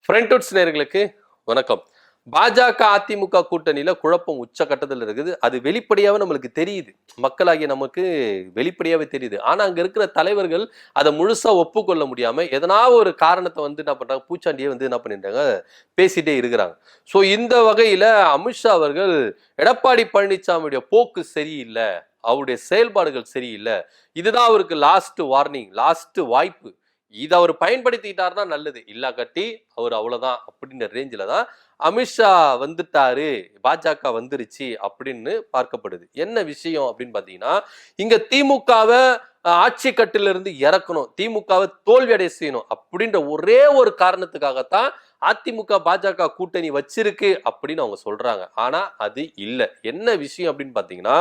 ஃப்ரண்ட்வுட்ஸ் நேயர்களுக்கு வணக்கம். பாஜக அதிமுக கூட்டணியில குழப்பம் உச்சகட்டத்தில் இருக்குது. அது வெளிப்படையாவே நம்மளுக்கு தெரியுது. மக்களாகிய நமக்கு வெளிப்படையாவே தெரியுது. ஆனா அங்க இருக்கிற தலைவர்கள் அதை முழுசா ஒப்புக்கொள்ள முடியாம எதனா ஒரு காரணத்தை என்ன பண்றாங்க, பூச்சாண்டியே என்ன பண்ணிட்டாங்க, பேசிட்டே இருக்கிறாங்க. சோ இந்த வகையில அமித்ஷா அவர்கள் எடப்பாடி பழனிசாமியுடைய போக்கு சரியில்லை, அவருடைய செயல்பாடுகள் சரியில்லை, இதுதான் அவருக்கு லாஸ்ட் வார்னிங், லாஸ்ட் வாய்ப்பு, இதை அவர் பயன்படுத்திட்டாருன்னா நல்லது, இல்லா கட்டி அவர் அவ்வளவுதான் அப்படின்ற ரேஞ்சில தான் அமித்ஷா வந்துட்டாரு, பாஜக வந்துருச்சு அப்படின்னு பார்க்கப்படுது. என்ன விஷயம் அப்படின்னு பாத்தீங்கன்னா, இங்க திமுகவை ஆட்சி கட்டில இருந்து இறக்கணும், திமுகவை தோல்வி அடைய செய்யணும் அப்படின்ற ஒரே ஒரு காரணத்துக்காகத்தான் அதிமுக பாஜக கூட்டணி வச்சிருக்கு அப்படின்னு அவங்க சொல்றாங்க. ஆனா அது இல்ல. என்ன விஷயம் அப்படின்னு பாத்தீங்கன்னா,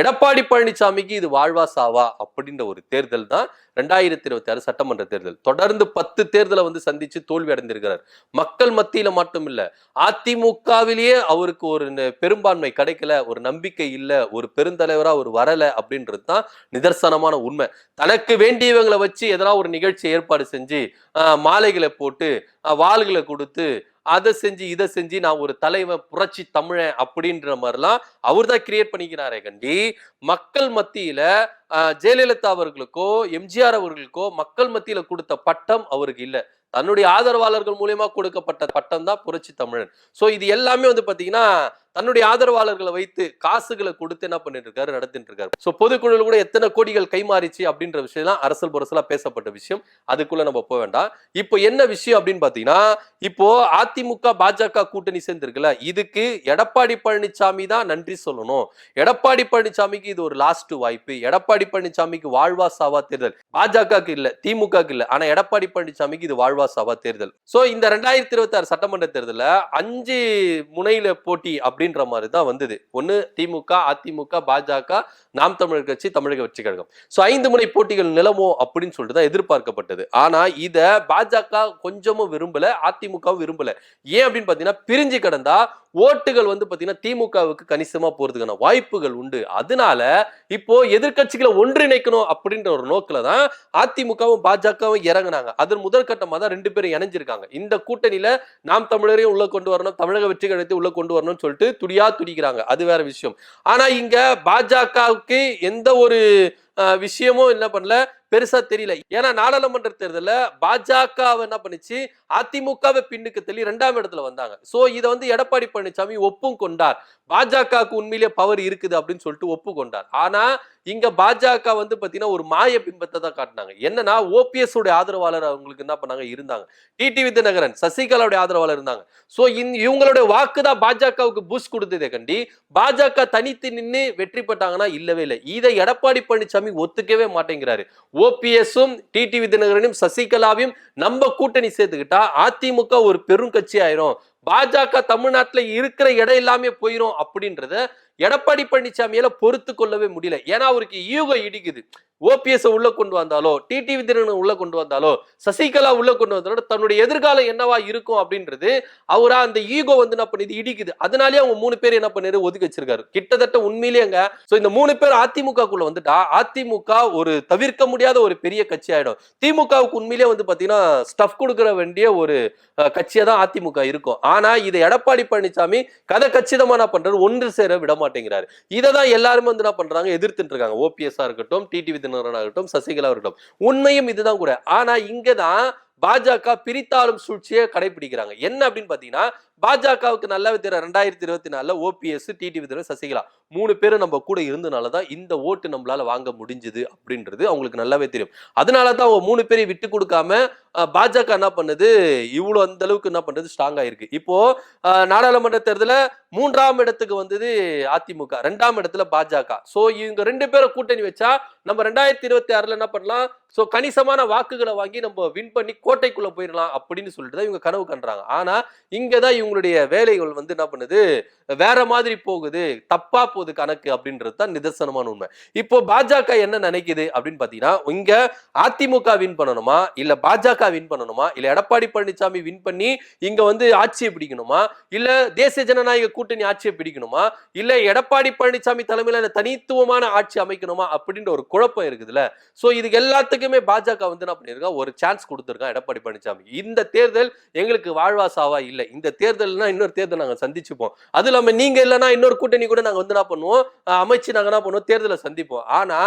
எடப்பாடி பழனிசாமிக்கு இது வாழ்வா சாவா அப்படின்ற ஒரு தேர்தல் தான் 2026 சட்டமன்ற தேர்தல். தொடர்ந்து 10 தேர்தலை சந்திச்சு தோல்வி அடைந்திருக்கிறார். மக்கள் மத்தியில மட்டும் இல்ல, அதிமுகவிலேயே அவருக்கு ஒரு பெரும்பான்மை கிடைக்கல, ஒரு நம்பிக்கை இல்ல, ஒரு பெருந்தலைவரா ஒரு வரல அப்படின்றது தான் நிதர்சனமான உண்மை. தனக்கு வேண்டியவங்களை வச்சு எதனா ஒரு நிகழ்ச்சி ஏற்பாடு செஞ்சு மாலைகளை போட்டு வாள்களை கொடுத்து அதை செஞ்சு இதை செஞ்சு நான் ஒரு தலைவன் புரட்சி தமிழன் அப்படின்ற மாதிரிலாம் அவர் தான் கிரியேட் பண்ணிக்கிறாரே கண்டி, மக்கள் மத்தியில ஜெயலலிதா அவர்களுக்கோ எம்ஜிஆர் அவர்களுக்கோ மக்கள் மத்தியில கொடுத்த பட்டம் அவருக்கு இல்ல, தன்னுடைய ஆதரவாளர்கள் மூலியமா கொடுக்கப்பட்ட பட்டம் தான் புரட்சி தமிழன். சோ இது எல்லாமே பாத்தீங்கன்னா தன்னுடைய ஆதரவாளர்களை வைத்து காசுகளை கொடுத்து என்ன பண்ணிட்டு இருக்காரு, நடத்திட்டு இருக்காரு. சோ பொதுக்குழுல கூட எத்தனை கோடிகள் கைமாறிச்சு அப்படின்ற விஷயம் அரசல் புரசலா பேசப்பட்ட விஷயம், அதுக்குள்ள நம்ம போக வேண்டாம். இப்போ என்ன விஷயம் அப்படின்னு பாத்தீங்கன்னா, இப்போ அதிமுக பாஜக கூட்டணி சேர்ந்திருக்குல்ல, இதுக்கு எடப்பாடி பழனிசாமி தான் நன்றி சொல்லணும். எடப்பாடி பழனிசாமிக்கு இது ஒரு லாஸ்ட் வாய்ப்பு, எடப்பாடி பழனிசாமிக்கு வாழ்வா சாவா தேர்தல், பாஜகக்கு இல்ல திமுகக்கு இல்ல, ஆனா எடப்பாடி பழனிசாமிக்கு இது வாழ்வா சாவா தேர்தல். சோ இந்த 2026 சட்டமன்ற தேர்தல 5 முனையில போட்டி அப்படின்ற மாதிரி தான் வந்தது. ஒன்னு திமுக, அதிமுக, பாஜக, நாம் தமிழர் கட்சி, தமிழக வெற்றி கழகம். சோ 5 முனை போட்டிகள் நிலமோ அப்படின்னு சொல்லிட்டு தான் எதிர்பார்க்கப்பட்டது. ஆனா இத பாஜக கொஞ்சமும் விரும்பல, அதிமுகவும் விரும்பல. ஏன் அப்படின்னு பாத்தீங்கன்னா, பிரிஞ்சு கிடந்தா ஓட்டுகள் பாத்தீங்கன்னா திமுகவுக்கு கணிசமா போறதுக்கான வாய்ப்புகள் உண்டு. அதனால இப்போ எதிர்கட்சிகளை ஒன்றிணைக்கணும் அப்படின்ற ஒரு நோக்கில தான் அதிமுகவும் பாஜகவும் இறங்கினாங்க. அதன் முதல் கட்டமா தான் 2 பேரும் இணைஞ்சிருக்காங்க. இந்த கூட்டணியில நாம் தமிழரையும் உள்ள கொண்டு வரணும், தமிழக வெற்றி கழகத்தை உள்ள கொண்டு வரணும்னு சொல்லிட்டு துடியா துடிக்கிறாங்க. அது வேற விஷயம். ஆனா இங்க பாஜகவுக்கு எந்த ஒரு விஷயமும் என்ன பண்ணல, பெருசா தெரியல. ஏன்னா நாடாளுமன்ற தேர்தல பாஜக என்ன பண்ணிச்சு, அதிமுகவை பின்னுக்கு தள்ளி 2ஆம் இடத்துல வந்தாங்க. சோ இத எடப்பாடி பழனிசாமி ஒப்பும் கொண்டார், பாஜகவுக்கு உண்மையிலேயே பவர் இருக்குது அப்படின்னு சொல்லிட்டு ஒப்புக்கொண்டார். ஆனா இங்க பாஜக பாத்தீங்கன்னா ஒரு மாய பிம்பத்தை தான் காட்டினாங்க. என்னன்னா ஓபிஎஸ் உடைய ஆதரவாளர் அவங்களுக்கு என்ன பண்ணாங்க இருந்தாங்க, டிடிவி தினகரன், சசிகலாவுடைய ஆதரவாளர் இருந்தாங்க. சோ இவங்களுடைய வாக்கு தான் பாஜகவுக்கு பூஸ்ட் கொடுத்ததே கண்டி, பாஜக தனித்து நின்று வெற்றி பெற்றாங்கன்னா இல்லவே இல்லை. இதை எடப்பாடி பழனிசாமி ஒத்துக்கவே மாட்டேங்கிறாரு. ஓபிஎஸும் டிடிவி தினகரனும் சசிகலாவையும் நம்ம கூட்டணி சேர்த்துக்கிட்டா அதிமுக ஒரு பெரும் கட்சி ஆயிரும், பாஜக தமிழ்நாட்டுல இருக்கிற இடம் எல்லாமே போயிரும் அப்படின்றத எடப்பாடி பழனிசாமியால பொறுத்து கொள்ளவே முடியல. ஏன்னா அவருக்கு ஈகோ இடிக்குது. ஓபிஎஸ் உள்ள கொண்டு வந்தாலோ, டிடிவி தினகரன் உள்ள கொண்டு வந்தாலோ, சசிகலா உள்ள கொண்டு வந்தாலோ தன்னுடைய எதிர்காலம் என்னவா இருக்கும் அப்படின்றது அவரா அந்த ஈகோ என்ன பண்ணுது, இடிக்குது. அதனாலேயே அவங்க 3 பேர் என்ன பண்ணாரு, ஒதுக்கி வச்சிருக்காரு. கிட்டத்தட்ட உண்மையிலேங்க இந்த 3 பேர் அதிமுகக்குள்ள வந்துட்டா அதிமுக ஒரு தவிர்க்க முடியாத ஒரு பெரிய கட்சி ஆயிடும். திமுகவுக்கு உண்மையிலேயே பாத்தீங்கன்னா ஸ்டஃப் கொடுக்கற வேண்டிய ஒரு கட்சியா தான் அதிமுக இருக்கும். ஆனா இதை எடப்பாடி பழனிசாமி கதை கச்சிதமா என்ன பண்றாரு, ஒன்று சேர விட மாட்டேங்கிறாரு. இதை தான் எல்லாரும் என்ன பண்றாங்க, எதிர்த்துட்டு இருக்காங்க. ஓபிஎஸ் இருக்கட்டும், டிடிவி தினகரன் ஆகட்டும், சசிகலா இருக்கட்டும். உண்மையும் இதுதான் கூட. ஆனா இங்கதான் பாஜக பிரித்தாளும் சூழ்ச்சியை கடைபிடிக்கிறாங்க. என்ன அப்படின்னு பாத்தீங்கன்னா, பாஜகவுக்கு நல்லாவே தெரியும் 2024 ஓபிஎஸ், டிடிவி தினகரன், சசிகலா 3 பேரும் நம்ம கூட இருந்தனாலதான் இந்த ஓட்டு நம்மளால வாங்க முடிஞ்சது அப்படின்றது அவங்களுக்கு நல்லாவே தெரியும். அதனாலதான் அவங்க 3 பேரை விட்டு கொடுக்காம பாஜக என்ன பண்ணுது, இவ்வளவு அந்த அளவுக்கு என்ன பண்றது, ஸ்ட்ராங் ஆயிருக்கு. இப்போ நாடாளுமன்ற தேர்தல 3ஆம் இடத்துக்கு வந்தது அதிமுக, 2ஆம் இடத்துல பாஜக. சோ இவங்க 2 பேரை கூட்டணி வச்சா நம்ம 2026 என்ன பண்ணலாம், சோ கணிசமான வாக்குகளை வாங்கி நம்ம வின் பண்ணி கோட்டைக்குள்ள போயிடலாம் அப்படின்னு சொல்லிட்டு தான் இவங்க கனவு கண்றாங்க. ஆனா இங்கதான் இவங்களுடைய வேலைகள் என்ன பண்ணுது, வேற மாதிரி போகுது, தப்பா போகுது கணக்கு அப்படின்றது தான் நிதர்சனமான உண்மை. இப்போ பாஜக என்ன நினைக்குது அப்படின்னு பாத்தீங்கன்னா, இங்க அதிமுக வின் பண்ணணுமா, இல்ல பாஜக வின் பண்ணணுமா, இல்ல எடப்பாடி பழனிசாமி வின் பண்ணி இங்க ஆட்சியை பிடிக்கணுமா, இல்ல தேசிய ஜனநாயக கூட்டணி ஆட்சியை பிடிக்கணுமா, இல்ல எடப்பாடி பழனிசாமி தலைமையில தனித்துவமான ஆட்சி அமைக்கணுமா அப்படின்ற ஒரு குழப்பம் இருக்குதுல்ல. சோ இதுக்கு எல்லாத்துக்குமே பாஜக என்ன பண்ணிருக்கா, ஒரு சான்ஸ் கொடுத்திருக்கா எடப்பாடி பழனிசாமி. இந்த தேர்தல் எங்களுக்கு வாழ்வா சாவா இல்ல. இந்த தேர்தல்னா இன்னொரு தேர்தல் நாங்க சந்திச்சுப்போம். அது இல்லாம நீங்க இல்லைன்னா இன்னொரு கூட்டணி கூட நாங்க வந்து என்ன பண்ணுவோம், அமைச்சு நாங்க என்ன பண்ணுவோம், தேர்தலை சந்திப்போம். ஆனா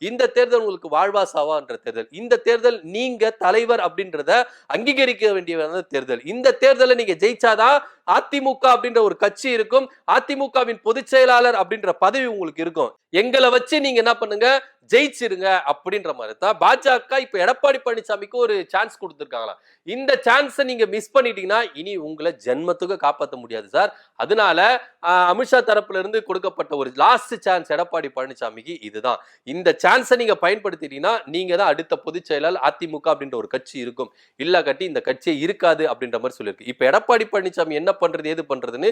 இந்த தேர்தல் உங்களுக்கு வாழ்வா சாவான்ற தேர்தல். இந்த தேர்தல் நீங்க தலைவர் அப்படின்றத அங்கீகரிக்க வேண்டிய தேர்தல். இந்த தேர்தலை நீங்க ஜெயிச்சாதான் அதிமுக அப்படின்ற ஒரு கட்சி இருக்கும். அதிமுகவின் பொதுச் செயலாளர் அப்படின்ற பதவி உங்களுக்கு இருக்கும். எங்களை வச்சு நீங்க என்ன பண்ணுங்க, ஜெயிச்சிருங்க அப்படின்ற மாதிரி தான் பாஜக இப்ப எடப்பாடி பழனிசாமிக்கு ஒரு சான்ஸ் கொடுத்திருக்காங்களா. இந்த சான்ஸை நீங்க மிஸ் பண்ணிட்டீங்கன்னா இனி உங்களை ஜென்மத்துக்கு காப்பாற்ற முடியாது சார். அதனால அமித்ஷா தரப்புல இருந்து கொடுக்கப்பட்ட ஒரு லாஸ்ட் சான்ஸ் எடப்பாடி பழனிசாமிக்கு இதுதான். இந்த சான்ஸை நீங்க பயன்படுத்திட்டீங்கன்னா நீங்க தான் அடுத்த பொதுச் செயலாளர். அதிமுக அப்படின்ற ஒரு கட்சி இருக்கும், இல்ல கட்டி இந்த கட்சியே இருக்காது அப்படின்ற மாதிரி சொல்லியிருக்கு. இப்ப எடப்பாடி பழனிசாமி என்ன பண்றது ஏது பண்றதுன்னு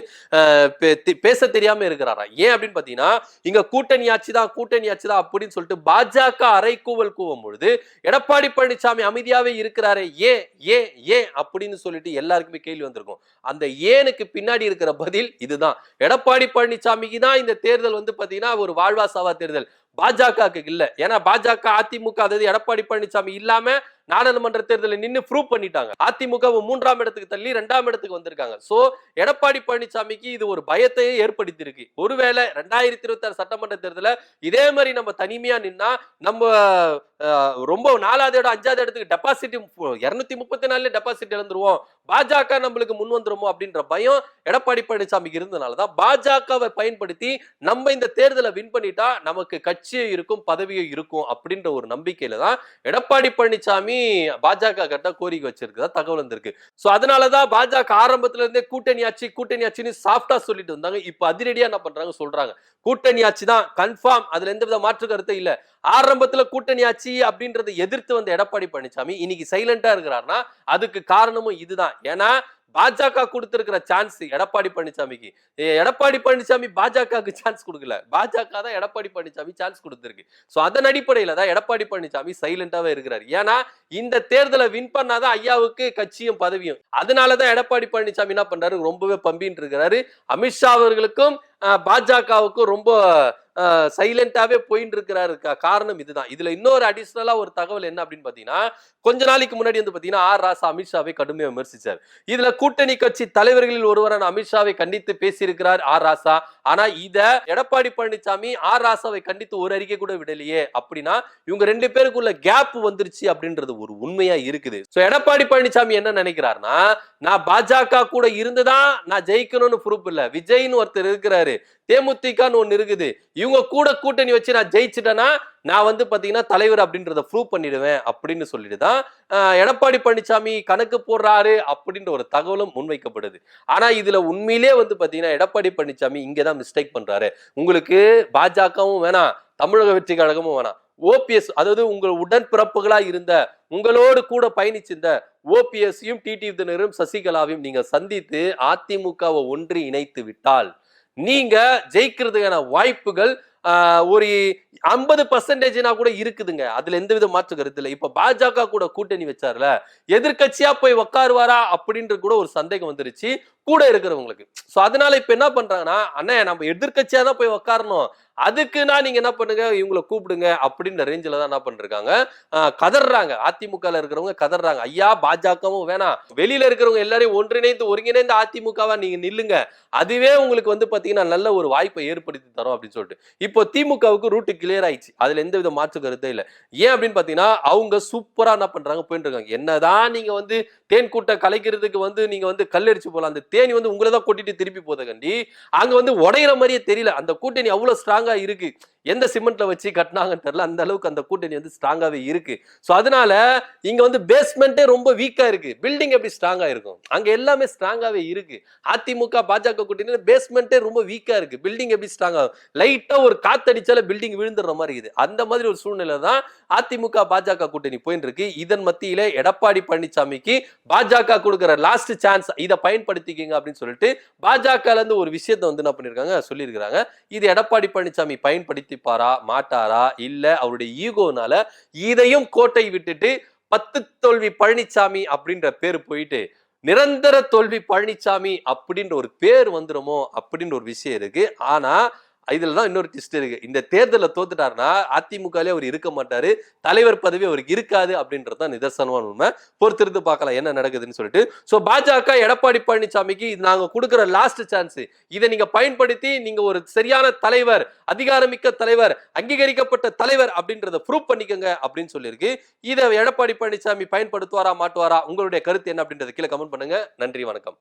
பேச தெரியாம இருக்கிறாரா. ஏன் அப்படின்னு பாத்தீங்கன்னா இங்க கூட்டணி ஆட்சிதான் அப்படின்னு சொல்லிட்டு பாஜக அரைக்கூவல் கூவும் பொழுது எடப்பாடி பழனிசாமி அமைதியாவே இருக்கிறாரே ஏன் ஏன் ஏன் அப்படின்னு சொல்லிட்டு எல்லாருக்குமே கேள்வி வந்திருக்கும். அந்த ஏனுக்கு பின்னாடி இருக்கிற பதில் இதுதான். எடப்பாடி பழனிசாமிக்கு தான் இந்த தேர்தல் வந்து பாத்தீங்கன்னா ஒரு வாழ்வா சாவா தேர்தல், பாஜக இல்ல. ஏன்னா பாஜக அதிமுக அதாவது எடப்பாடி பழனிசாமி இல்லாம நாடாளுமன்ற தேர்தலில் நின்று ப்ரூவ் பண்ணிட்டாங்க. அதிமுக 3ஆம் இடத்துக்கு தள்ளி 2ஆம் இடத்துக்கு வந்திருக்காங்க. சோ எடப்பாடி பழனிசாமிக்கு இது ஒரு பயத்தையே ஏற்படுத்தி இருக்கு. ஒருவேளை 2026 சட்டமன்ற தேர்தல இதே மாதிரி நம்ம தனிமையா நின்னா நம்ம ரொம்ப 4வது இடம் 5வது இடத்துக்கு டெபாசிட் 234 டெபாசிட் இழந்துருவோம், பாஜக நம்மளுக்கு முன் வந்துருமோ அப்படின்ற பயம் எடப்பாடி பழனிசாமிக்கு இருந்தனாலதான் பாஜகவை பயன்படுத்தி நம்ம இந்த தேர்தலை வின் பண்ணிட்டா நமக்கு கட்சியும் இருக்கும் பதவியும் இருக்கும் அப்படின்ற ஒரு நம்பிக்கையில தான் எடப்பாடி பழனிசாமி பாஜக கிட்ட கோரிக்கை வச்சிருக்கதா தகவல் வந்திருக்கு. சோ அதனாலதான் பாஜக ஆரம்பத்துல இருந்தே கூட்டணி ஆட்சின்னு சாஃப்டா சொல்லிட்டு வந்தாங்க. இப்ப அதிரடியா என்ன பண்றாங்க சொல்றாங்க கூட்டணி ஆட்சி தான் கன்ஃபார்ம், அதுல எந்த வித மாற்று கருத்து இல்ல. ஆரம்பத்துல கூட்டணி ஆட்சி அப்படின்றத எதிர்த்து வந்த எடப்பாடி பழனிசாமி இன்னைக்கு சைலண்டா இருக்கிறார்னா அதுக்கு காரணமும் இதுதான். ஏன்னா பாஜக கொடுத்திருக்கிற சான்ஸ் எடப்பாடி பழனிசாமிக்கு, எடப்பாடி பழனிசாமி பாஜகவுக்கு சான்ஸ் கொடுக்கல, பாஜக தான் எடப்பாடி பழனிசாமி சான்ஸ் கொடுத்திருக்கு. சோ அதன் அடிப்படையில தான் எடப்பாடி பழனிசாமி சைலண்டாவே இருக்கிறார். ஏன்னா இந்த தேர்தலை வின் பண்ணாதான் ஐயாவுக்கு கட்சியும் பதவியும். அதனாலதான் எடப்பாடி பழனிசாமி என்ன பண்றாரு, ரொம்பவே பம்பின்னு இருக்கிறாரு. அமித்ஷா அவர்களுக்கும் பாஜகவுக்கும் ரொம்ப சைலண்டாவே போயிட்டு இருக்கிறாரு. காரணம் இதுதான். இதுல இன்னொரு அடிஷனலா ஒரு தகவல் என்ன அப்படின்னு பாத்தீங்கன்னா, கொஞ்ச நாளைக்கு முன்னாடி வந்து பாத்தீங்கன்னா ஆர் ராசா அமித்ஷாவை கடுமையா விமர்சிச்சார். இதுல கூட்டணி கட்சி தலைவர்களில் ஒருவரான அமித்ஷாவை கண்டித்து பேசியிருக்கிறார் ஆர் ராசா. ஆனா இத எடப்பாடி பழனிசாமி ஆர் ராசாவை கண்டித்து ஒரு அறிக்கை கூட விடலையே. அப்படின்னா இவங்க 2 பேருக்குள்ள கேப் வந்துருச்சு அப்படின்றது ஒரு உண்மையா இருக்குது. சோ எடப்பாடி பழனிசாமி என்ன நினைக்கிறார்னா, நான் பாஜக கூட இருந்துதான் நான் ஜெயிக்கணும்னு ப்ரூஃப் இல்ல, விஜய்னு ஒருத்தர் இருக்கிறாரு, தேமுதிகன்னு ஒண்ணு இருக்குது, இவங்க கூட கூட்டணி வச்சு நான் ஜெயிச்சிட்டேன்னா நான் வந்து பாத்தீங்கன்னா தலைவர் அப்படின்றத ப்ரூவ் பண்ணிடுவேன் அப்படின்னு சொல்லிட்டுதான் எடப்பாடி பழனிசாமி கணக்கு போடுறாரு அப்படின்ற ஒரு தகவலும் முன்வைக்கப்படுது. ஆனா இதுல உண்மையிலே வந்து பாத்தீங்கன்னா எடப்பாடி பழனிசாமி இங்கதான் மிஸ்டேக் பண்றாரு. உங்களுக்கு பாஜகவும் வேணாம், தமிழக வெற்றி கழகமும் வேணாம், ஓபிஎஸ் அதாவது உங்கள் உடன்பிறப்புகளா இருந்த உங்களோடு கூட பயணிச்சிருந்த ஓபிஎஸ்ஸையும் டிடிவி தினகரும் சசிகலாவையும் நீங்க சந்தித்து அதிமுகவை ஒன்றி இணைத்து விட்டால் நீங்க ஜெயிக்கிறதுக்கான வாய்ப்புகள் ஒரு 50% கூட இருக்குதுங்க. அதுல எந்த வித மாற்று கருத்து இல்லை. இப்ப பாஜக கூட கூட்டணி வச்சார்ல, எதிர்கட்சியா போய் உட்காருவாரா அப்படின்ற கூட ஒரு சந்தேகம் வந்துருச்சு கூட இருக்கிறவங்களுக்கு. சோ அதனால இப்ப என்ன பண்றாங்கன்னா, அண்ணே நம்ம எதிர்கட்சியா தான் போய் உட்காரணும், அதுக்குன்னா நீங்க என்ன பண்ணுங்க இவங்களை கூப்பிடுங்க அப்படின்ற ரேஞ்சில தான் என்ன பண்றாங்க, கதறாங்க. அதிமுக இருக்கிறவங்க கதறாங்க, ஐயா பாஜகவும் வேணாம், வெளியில இருக்கிறவங்க எல்லாரையும் ஒருங்கிணைந்து அதிமுகவா நீங்க நில்லுங்க, அதுவே உங்களுக்கு வந்து பாத்தீங்கன்னா நல்ல ஒரு வாய்ப்பை ஏற்படுத்தி தரும் அப்படின்னு சொல்லிட்டு இப்போ திமுகவுக்கு ரூட் கிளியர் ஆயிடுச்சு. அதுல எந்த வித மாற்று கருத்தே இல்ல. ஏன் அப்படின்னு பாத்தீங்கன்னா அவங்க சூப்பரா என்ன பண்றாங்க போயிட்டு இருக்காங்க. என்னதான் நீங்க வந்து தேன் கூட்ட கலைக்கிறதுக்கு வந்து நீங்க வந்து கல்லடிச்சு போலாம், அந்த தேனி வந்து உங்களை தான் கொட்டிட்டு திருப்பி போத கண்டி அங்க வந்து உடையிற மாதிரியே தெரியல. அந்த கூட்டணி அவ்வளவு ஸ்ட்ராங்கா இருக்கு. எந்த சிமெண்ட்ல வச்சு கட்டினாங்கன்னு தெரியல, அந்த அளவுக்கு அந்த கூட்டணி வந்து ஸ்ட்ராங்காவே இருக்கு. சோ அதனால இங்க வந்து பேஸ்மெண்டே ரொம்ப வீக்கா இருக்கு, பில்டிங் எப்படி ஸ்ட்ராங்கா இருக்கும், அங்க எல்லாமே ஸ்ட்ராங்காவே இருக்கு. அதிமுக பாஜக கூட்டணி பேஸ்மெண்டே ரொம்ப வீக்கா இருக்கு, பில்டிங் எப்படி ஸ்ட்ராங் ஆகும், லைட்டா ஒரு காத்தடிச்சால பில்டிங் விழுந்துற மாதிரி இருக்குது. அந்த மாதிரி ஒரு சூழ்நிலை தான் அதிமுக பாஜக கூட்டணி போயிட்டு இருக்கு. இதன் மத்தியில எடப்பாடி பழனிசாமிக்கு பாஜக கொடுக்கிற லாஸ்ட் சான்ஸ், இதை பயன்படுத்திக்கங்க அப்படின்னு சொல்லிட்டு பாஜக இருந்து ஒரு விஷயத்தை வந்து என்ன பண்ணிருக்காங்க சொல்லியிருக்காங்க. இது எடப்பாடி பழனிசாமி பயன்படுத்தி பாரா மாட்டாரா இல்ல அவருடைய ஈகோனால இதையும் கோட்டை விட்டுட்டு 10 தோல்வி பழனிசாமி அப்படின்ற பேர் போயிட்டு நிரந்தர தோல்வி பழனிசாமி அப்படின்ற ஒரு பேர் வந்துருமோ அப்படின்ற ஒரு விஷயம் இருக்கு. ஆனா இதுலதான் இன்னொரு ட்விஸ்ட் இருக்கு. இந்த தேர்தல தோத்துட்டாருன்னா அதிமுகலே அவர் இருக்க மாட்டாரு, தலைவர் பதவி அவருக்கு இருக்காது அப்படின்றதுதான் நிதர்சனமான உண்மை. பொறுத்திருந்து பார்க்கலாம் என்ன நடக்குதுன்னு சொல்லிட்டு. சோ பாஜக எடப்பாடி பழனிசாமிக்கு நாங்க கொடுக்கிற லாஸ்ட் சான்ஸ், இதை நீங்க பயன்படுத்தி நீங்க ஒரு சரியான தலைவர், அதிகாரமிக்க தலைவர், அங்கீகரிக்கப்பட்ட தலைவர் அப்படின்றத ப்ரூவ் பண்ணிக்கங்க அப்படின்னு சொல்லியிருக்கு. இதை எடப்பாடி பழனிசாமி பயன்படுத்துவாரா மாட்டுவாரா? உங்களுடைய கருத்து என்ன அப்படின்றத கீழே கமெண்ட் பண்ணுங்க. நன்றி, வணக்கம்.